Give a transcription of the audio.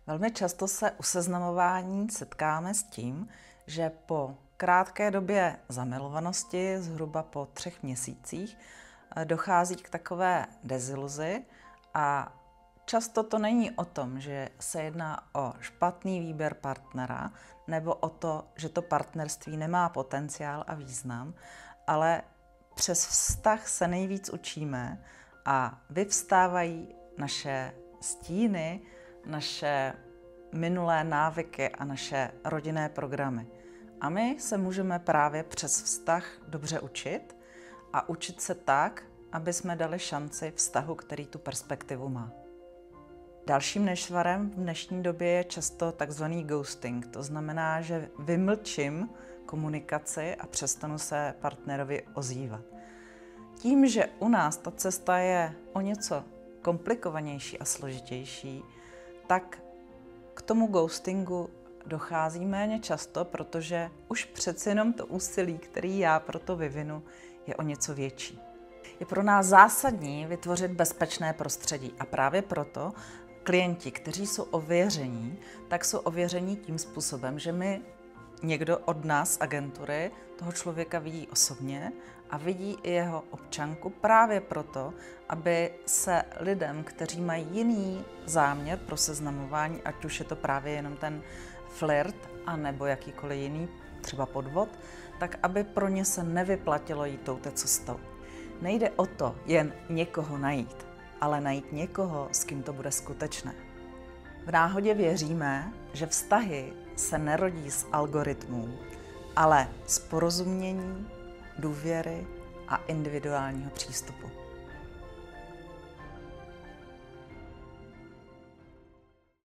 Velmi často se u seznamování setkáme s tím, že po krátké době zamilovanosti, zhruba po 3 měsících, dochází k takové deziluzi a často to není o tom, že se jedná o špatný výběr partnera nebo o to, že to partnerství nemá potenciál a význam, ale přes vztah se nejvíc učíme a vyvstávají naše stíny, naše minulé návyky a naše rodinné programy. A my se můžeme právě přes vztah dobře učit a učit se tak, aby jsme dali šanci vztahu, který tu perspektivu má. Dalším nešvarem v dnešní době je často takzvaný ghosting. To znamená, že vymlčím komunikaci a přestanu se partnerovi ozývat. Tím, že u nás ta cesta je o něco komplikovanější a složitější, tak k tomu ghostingu dochází méně často, protože už přeci jenom to úsilí, který já pro to vyvinu, je o něco větší. Je pro nás zásadní vytvořit bezpečné prostředí a právě proto klienti, kteří jsou ověření, tak jsou ověření tím způsobem, že někdo od nás z agentury toho člověka vidí osobně a vidí i jeho občanku právě proto, aby se lidem, kteří mají jiný záměr pro seznamování, ať už je to právě jenom ten flirt, anebo jakýkoliv jiný, třeba podvod, tak aby pro ně se nevyplatilo jít touto cestou. Nejde o to jen někoho najít, ale najít někoho, s kým to bude skutečné. V Náhodě věříme, že vztahy se nerodí z algoritmů, ale z porozumění, důvěry a individuálního přístupu.